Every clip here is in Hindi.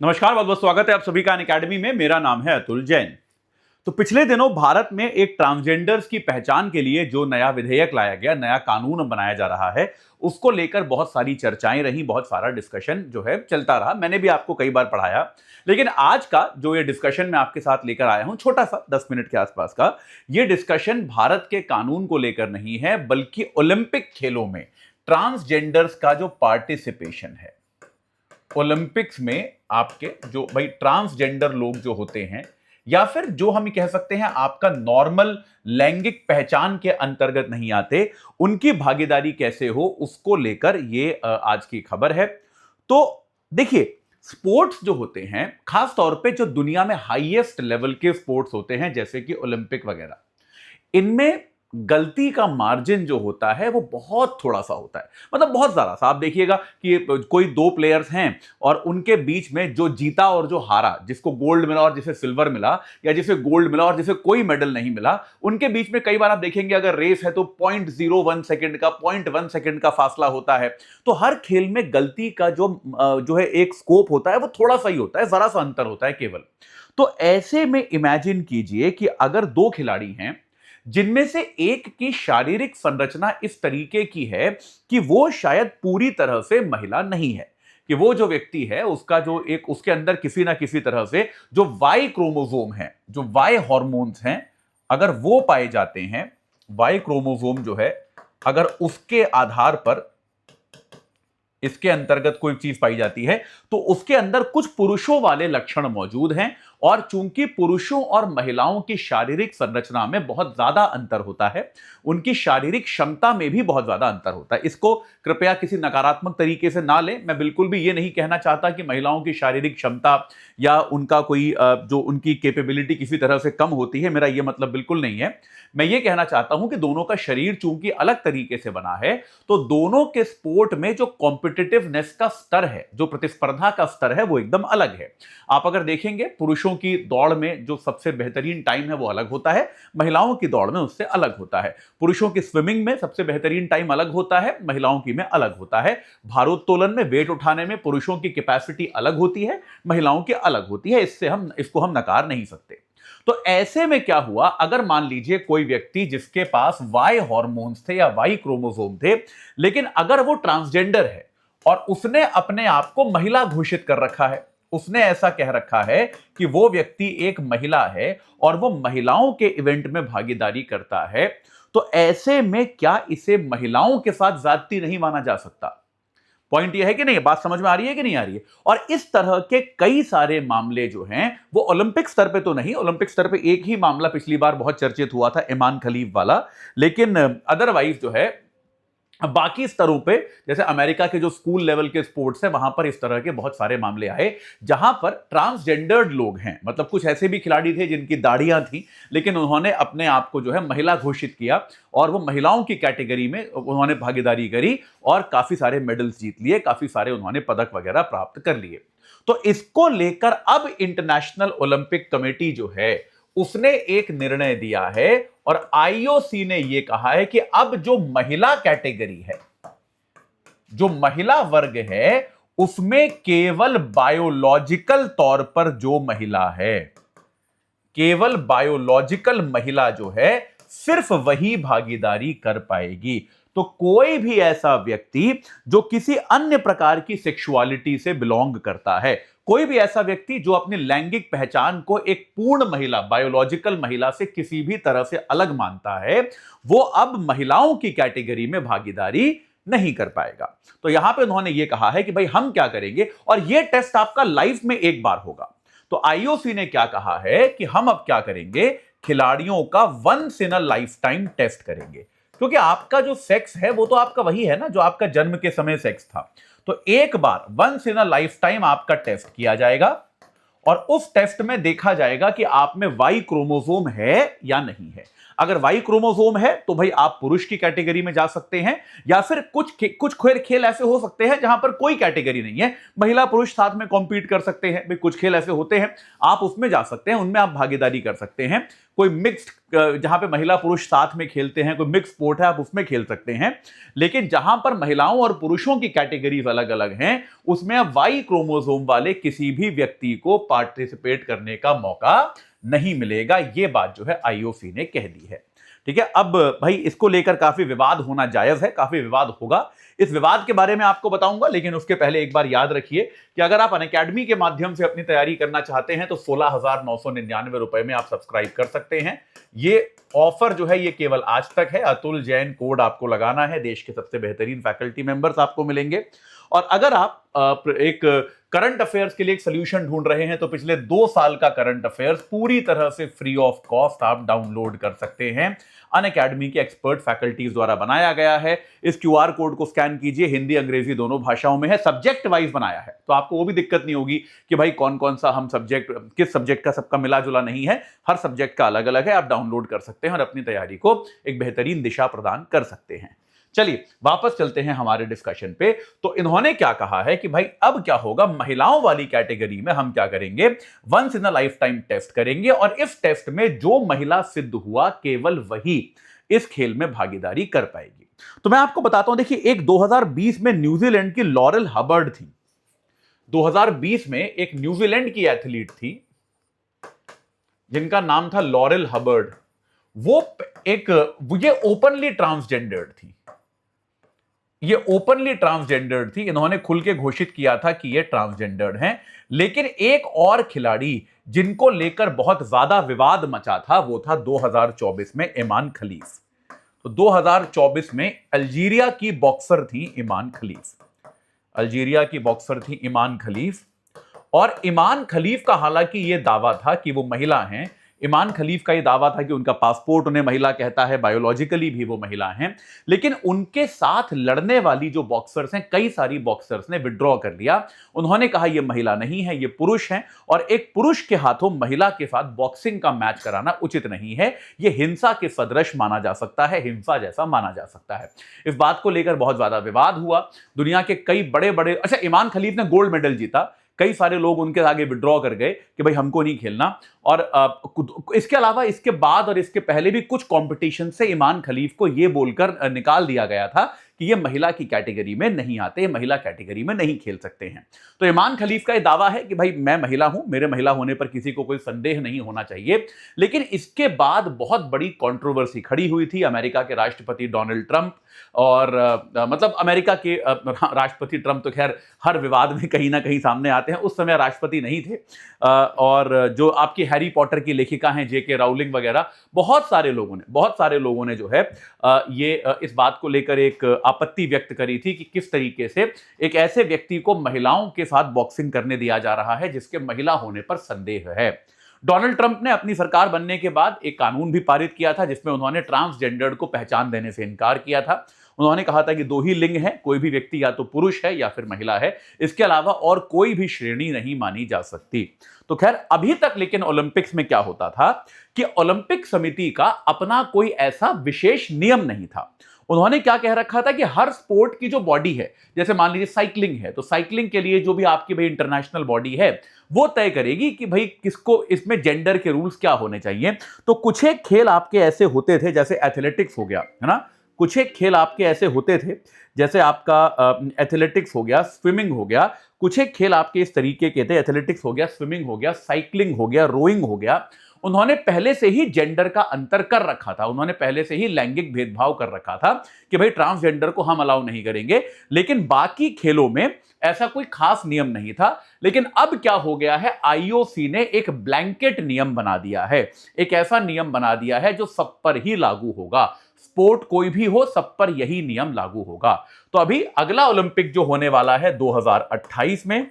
नमस्कार, बहुत बहुत स्वागत है आप सभी का अनअकैडमी में। मेरा नाम है अतुल जैन। तो पिछले दिनों भारत में एक ट्रांसजेंडर्स की पहचान के लिए जो नया विधेयक लाया गया, नया कानून बनाया जा रहा है, उसको लेकर बहुत सारी चर्चाएं रही, बहुत सारा डिस्कशन जो है चलता रहा। मैंने भी आपको कई बार पढ़ाया, लेकिन आज का जो ये डिस्कशन मैं आपके साथ लेकर आया हूं, छोटा सा 10 मिनट के आसपास का, ये डिस्कशन भारत के कानून को लेकर नहीं है, बल्कि ओलंपिक खेलों में ट्रांसजेंडर्स का जो पार्टिसिपेशन है। ओलंपिक्स में आपके जो भाई ट्रांसजेंडर लोग जो होते हैं, या फिर जो हम कह सकते हैं आपका नॉर्मल लैंगिक पहचान के अंतर्गत नहीं आते, उनकी भागीदारी कैसे हो, उसको लेकर ये आज की खबर है। तो देखिए, स्पोर्ट्स जो होते हैं, खास तौर पे जो दुनिया में हाईएस्ट लेवल के स्पोर्ट्स होते हैं, जैसे कि ओलंपिक वगैरह, इनमें गलती का मार्जिन जो होता है वो बहुत थोड़ा सा होता है। मतलब बहुत ज्यादा सा। आप देखिएगा कि कोई दो प्लेयर्स हैं और उनके बीच में जो जीता और जो हारा, जिसको गोल्ड मिला और जिसे सिल्वर मिला, या जिसे गोल्ड मिला और जिसे कोई मेडल नहीं मिला, उनके बीच में कई बार आप देखेंगे अगर रेस है तो 0.01 सेकंड का, 0.1 सेकंड का फासला होता है। तो हर खेल में गलती का जो है एक स्कोप होता है, वो थोड़ा सा ही होता है, जरा सा अंतर होता है केवल। तो ऐसे में इमेजिन कीजिए कि अगर दो खिलाड़ी हैं, जिनमें से एक की शारीरिक संरचना इस तरीके की है कि वो शायद पूरी तरह से महिला नहीं है, कि वो जो व्यक्ति है उसका जो एक उसके अंदर किसी ना किसी तरह से जो वाई क्रोमोसोम है, जो वाई हॉर्मोन्स हैं, अगर वो पाए जाते हैं, वाई क्रोमोसोम जो है, अगर उसके आधार पर इसके अंतर्गत कोई चीज पाई जाती है, तो उसके अंदर कुछ पुरुषों वाले लक्षण मौजूद हैं। और चूंकि पुरुषों और महिलाओं की शारीरिक संरचना में बहुत ज्यादा अंतर होता है, उनकी शारीरिक क्षमता में भी बहुत ज्यादा अंतर होता है। इसको कृपया किसी नकारात्मक तरीके से ना लें। मैं बिल्कुल भी ये नहीं कहना चाहता कि महिलाओं की शारीरिक क्षमता या उनका कोई जो उनकी कैपेबिलिटी किसी तरह से कम होती है, मेरा ये मतलब बिल्कुल नहीं है। मैं ये कहना चाहता हूं कि दोनों का शरीर चूंकि अलग तरीके से बना है, तो दोनों के स्पोर्ट में जो कॉम्पिटिटिवनेस का स्तर है, जो प्रतिस्पर्धा का स्तर है, वो एकदम अलग है। आप अगर देखेंगे, पुरुषों की दौड़ में जो सबसे बेहतरीन टाइम है वो अलग होता है, महिलाओं की दौड़ में उससे अलग होता है। पुरुषों की स्विमिंग में सबसे बेहतरीन टाइम अलग होता है, महिलाओं की में अलग होता है। भारोत्तोलन में, वेट उठाने में पुरुषों की कैपेसिटी अलग होती है, महिलाओं की अलग होती है। इसको हम नकार नहीं सकते। तो ऐसे में क्या हुआ, अगर मान लीजिए कोई व्यक्ति जिसके पास वाई हॉर्मोन्स थे या वाई क्रोमोसोम थे, लेकिन अगर वो ट्रांसजेंडर है और उसने अपने आप को महिला घोषित कर रखा है, उसने ऐसा कह रखा है कि वो व्यक्ति एक महिला है और वो महिलाओं के इवेंट में भागीदारी करता है, तो ऐसे में क्या इसे महिलाओं के साथ ज्यादती नहीं माना जा सकता? पॉइंट ये है कि नहीं? बात समझ में आ रही है कि नहीं आ रही है? और इस तरह के कई सारे मामले जो हैं, वो ओलंपिक स्तर पे तो नहीं, ओलंपिक स्तर पे एक ही मामला पिछली बार बहुत चर्चित हुआ था, ईमान खलीफ वाला, लेकिन अदरवाइज जो है बाकी स्तरों पे, जैसे अमेरिका के जो स्कूल लेवल के स्पोर्ट्स है, वहां पर इस तरह के बहुत सारे मामले आए जहां पर ट्रांसजेंडर्ड लोग हैं। मतलब कुछ ऐसे भी खिलाड़ी थे जिनकी दाढ़ियां थी, लेकिन उन्होंने अपने आप को जो है महिला घोषित किया और वो महिलाओं की कैटेगरी में उन्होंने भागीदारी करी और काफी सारे मेडल्स जीत लिए, काफी सारे उन्होंने पदक वगैरह प्राप्त कर लिए। तो इसको लेकर अब इंटरनेशनल ओलंपिक कमेटी जो है, उसने एक निर्णय दिया है और आईओसी ने यह कहा है कि अब जो महिला कैटेगरी है, जो महिला वर्ग है, उसमें केवल बायोलॉजिकल तौर पर जो महिला है, केवल बायोलॉजिकल महिला जो है, सिर्फ वही भागीदारी कर पाएगी। तो कोई भी ऐसा व्यक्ति जो किसी अन्य प्रकार की सेक्सुअलिटी से बिलोंग करता है, कोई भी ऐसा व्यक्ति जो अपनी लैंगिक पहचान को एक पूर्ण महिला, बायोलॉजिकल महिला से किसी भी तरह से अलग मानता है, वो अब महिलाओं की कैटेगरी में भागीदारी नहीं कर पाएगा। तो यहां पे उन्होंने ये कहा है कि भाई हम क्या करेंगे, और ये टेस्ट आपका लाइफ में एक बार होगा। तो आईओसी ने क्या कहा है कि हम अब क्या करेंगे, खिलाड़ियों का once in a lifetime test करेंगे। क्योंकि आपका जो सेक्स है वो तो आपका वही है ना जो आपका जन्म के समय सेक्स था। तो एक बार once in a lifetime आपका टेस्ट किया जाएगा और उस टेस्ट में देखा जाएगा कि आप में वाई क्रोमोसोम है या नहीं है। अगर वाई क्रोमोसोम है तो भाई आप पुरुष की कैटेगरी में जा सकते हैं, या फिर कुछ खेल ऐसे हो सकते हैं जहां पर कोई कैटेगरी नहीं है, महिला पुरुष साथ में कॉम्पीट कर सकते हैं। भाई कुछ खेल ऐसे होते हैं, आप उसमें जा सकते हैं, उनमें आप भागीदारी कर सकते हैं। कोई मिक्स्ड जहां पे महिला पुरुष साथ में खेलते हैं, कोई मिक्स स्पोर्ट है, आप उसमें खेल सकते हैं। लेकिन जहां पर महिलाओं और पुरुषों की कैटेगरीज अलग अलग हैं, उसमें अब वाई क्रोमोसोम वाले किसी भी व्यक्ति को पार्टिसिपेट करने का मौका नहीं मिलेगा। यह बात जो है आईओसी ने कह दी है। ठीक है, अब भाई इसको लेकर काफी विवाद होना जायज है, काफी विवाद होगा, इस विवाद के बारे में आपको बताऊंगा। लेकिन उसके पहले एक बार याद रखिए कि अगर आप अनअकैडमी के माध्यम से अपनी तैयारी करना चाहते हैं तो 16,999 रुपए में आप सब्सक्राइब कर सकते हैं। ये ऑफर जो है ये केवल आज तक है। अतुल जैन कोड आपको लगाना है, देश के सबसे बेहतरीन फैकल्टी मेंबर्स आपको मिलेंगे। और अगर आप एक करंट अफेयर्स के लिए एक सोल्यूशन ढूंढ रहे हैं तो पिछले 2 साल का करंट अफेयर्स पूरी तरह से फ्री ऑफ कॉस्ट आप डाउनलोड कर सकते हैं। अनअकैडमी के एक्सपर्ट फैकल्टीज द्वारा बनाया गया है। इस क्यूआर कोड को स्कैन कीजिए, हिंदी अंग्रेजी दोनों भाषाओं में है, सब्जेक्ट वाइज बनाया है, तो आपको वो भी दिक्कत नहीं होगी कि भाई कौन कौन सा हम सब्जेक्ट, किस सब्जेक्ट का सबका मिला जुला नहीं है, हर सब्जेक्ट का अलग अलग है। आप डाउनलोड कर सकते हैं और अपनी तैयारी को एक बेहतरीन दिशा प्रदान कर सकते हैं। चलिए वापस चलते हैं हमारे डिस्कशन पे। तो इन्होंने क्या कहा है कि भाई अब क्या होगा, महिलाओं वाली कैटेगरी में हम क्या करेंगे, once in a lifetime test करेंगे और इस टेस्ट में जो महिला सिद्ध हुआ केवल वही इस खेल में भागीदारी कर पाएगी। तो मैं आपको बताता हूं, देखिए एक 2020 में न्यूजीलैंड की लॉरेल हबर्ड थी। 2020 में एक न्यूजीलैंड की एथलीट थी जिनका नाम था लॉरेल हबर्ड। ये ओपनली ट्रांसजेंडर्ड थी, ये ओपनली ट्रांसजेंडर्ड थी। इन्होंने खुल के घोषित किया था कि ये ट्रांसजेंडर्ड हैं। लेकिन एक और खिलाड़ी जिनको लेकर बहुत ज्यादा विवाद मचा था वो था 2024 में ईमान खलीफ। तो 2024 में अल्जीरिया की बॉक्सर थी ईमान खलीफ, अल्जीरिया की बॉक्सर थी ईमान खलीफ। और ईमान खलीफ का हालांकि यह दावा था कि वो महिला हैं, ईमान खलीफ का यह दावा था कि उनका पासपोर्ट उन्हें महिला कहता है, बायोलॉजिकली भी वो महिला हैं। लेकिन उनके साथ लड़ने वाली जो बॉक्सर्स हैं, कई सारी बॉक्सर्स ने विड्रॉ कर लिया। उन्होंने कहा ये महिला नहीं है, ये पुरुष हैं और एक पुरुष के हाथों महिला के साथ बॉक्सिंग का मैच कराना उचित नहीं है, ये हिंसा के सदृश माना जा सकता है, हिंसा जैसा माना जा सकता है। इस बात को लेकर बहुत ज्यादा विवाद हुआ। दुनिया के कई बड़े बड़े, अच्छा ईमान खलीफ ने गोल्ड मेडल जीता, कई सारे लोग उनके आगे विड्रॉ कर गए कि भाई हमको नहीं खेलना। और इसके अलावा इसके बाद और इसके पहले भी कुछ कंपटीशन से ईमान खलीफ को यह बोलकर निकाल दिया गया था कि ये महिला की कैटेगरी में नहीं आते, ये महिला कैटेगरी में नहीं खेल सकते हैं। तो ईमान खलीफ का यह दावा है कि भाई मैं महिला हूं, मेरे महिला होने पर किसी को कोई संदेह नहीं होना चाहिए। लेकिन इसके बाद बहुत बड़ी कंट्रोवर्सी खड़ी हुई थी। अमेरिका के राष्ट्रपति डोनाल्ड ट्रंप और मतलब अमेरिका के राष्ट्रपति ट्रंप तो खैर हर विवाद में कहीं ना कहीं सामने आते हैं, उस समय राष्ट्रपति नहीं थे। और जो आपकी हैरी पॉटर की लेखिका हैं जेके राउलिंग वगैरह, बहुत सारे लोगों ने जो है इस बात को लेकर एक आपत्ति व्यक्त करी थी कि किस तरीके से एक ऐसे व्यक्ति को महिलाओं के साथ बॉक्सिंग करने दिया जा रहा है जिसके महिला होने पर संदेह है। डोनाल्ड ट्रंप ने अपनी सरकार बनने के बाद एक कानून भी पारित किया था जिसमें उन्होंने ट्रांसजेंडर्ड को पहचान देने से इनकार किया था। उन्होंने कहा था कि 2 ही लिंग हैं, कोई भी व्यक्ति या तो पुरुष है या फिर महिला है, इसके अलावा और कोई भी श्रेणी नहीं मानी जा सकती। तो खैर अभी तक लेकिन ओलंपिक्स में क्या होता था कि ओलंपिक समिति का अपना कोई ऐसा विशेष नियम नहीं था। उन्होंने क्या कह रखा था कि हर स्पोर्ट की जो बॉडी है, जैसे मान लीजिए साइकिलिंग है, तो साइकिलिंग के लिए जो भी आपकी भाई इंटरनेशनल बॉडी है वो तय करेगी कि भाई किसको इसमें जेंडर के रूल्स क्या होने चाहिए। तो कुछ एक खेल आपके ऐसे होते थे जैसे एथलेटिक्स हो गया, है ना, कुछ एक खेल आपके ऐसे होते थे जैसे आपका एथलेटिक्स हो गया, स्विमिंग हो गया, कुछ एक खेल आपके इस तरीके के थे, एथलेटिक्स हो गया, स्विमिंग हो गया, साइकिलिंग हो गया, रोइंग हो गया। उन्होंने पहले से ही जेंडर का अंतर कर रखा था, उन्होंने पहले से ही लैंगिक भेदभाव कर रखा था कि भाई ट्रांसजेंडर को हम अलाउ नहीं करेंगे। लेकिन बाकी खेलों में ऐसा कोई खास नियम नहीं था। लेकिन अब क्या हो गया है, आईओसी ने एक ब्लैंकेट नियम बना दिया है, एक ऐसा नियम बना दिया है जो सब पर ही लागू होगा। स्पोर्ट कोई भी हो, सब पर यही नियम लागू होगा। तो अभी अगला ओलंपिक जो होने वाला है 2028 में,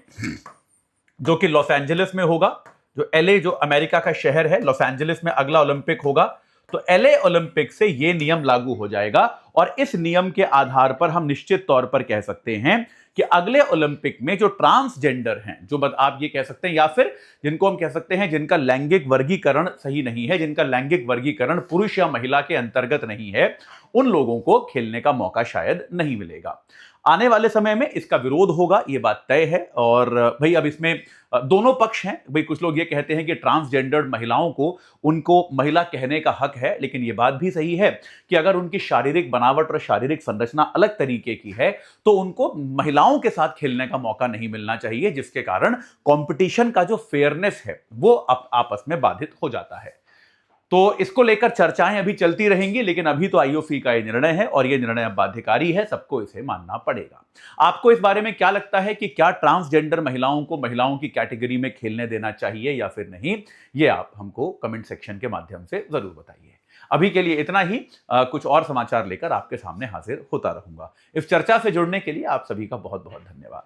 जो कि लॉस एंजलिस में होगा, जो एलए जो अमेरिका का शहर है, लॉस एंजलिस में अगला ओलंपिक होगा। तो एलए ओलंपिक से यह नियम लागू हो जाएगा और इस नियम के आधार पर हम निश्चित तौर पर कह सकते हैं कि अगले ओलंपिक में जो ट्रांसजेंडर हैं, जो आप ये कह सकते हैं या फिर जिनको हम कह सकते हैं जिनका लैंगिक वर्गीकरण सही नहीं है, जिनका लैंगिक वर्गीकरण पुरुष या महिला के अंतर्गत नहीं है, उन लोगों को खेलने का मौका शायद नहीं मिलेगा। आने वाले समय में इसका विरोध होगा, ये बात तय है। और भाई अब इसमें दोनों पक्ष हैं। भाई कुछ लोग ये कहते हैं कि ट्रांसजेंडर्ड महिलाओं को उनको महिला कहने का हक है, लेकिन ये बात भी सही है कि अगर उनकी शारीरिक बनावट और शारीरिक संरचना अलग तरीके की है तो उनको महिलाओं के साथ खेलने का मौका नहीं मिलना चाहिए, जिसके कारण कंपटीशन का जो फेयरनेस है वो आपस में बाधित हो जाता है। तो इसको लेकर चर्चाएं अभी चलती रहेंगी, लेकिन अभी तो आईओसी का ये निर्णय है और ये निर्णय अब बाध्यकारी है, सबको इसे मानना पड़ेगा। आपको इस बारे में क्या लगता है कि क्या ट्रांसजेंडर महिलाओं को महिलाओं की कैटेगरी में खेलने देना चाहिए या फिर नहीं? ये आप हमको कमेंट सेक्शन के माध्यम से जरूर बताइए। अभी के लिए इतना ही। कुछ और समाचार लेकर आपके सामने हाजिर होता रहूंगा। इस चर्चा से जुड़ने के लिए आप सभी का बहुत बहुत धन्यवाद।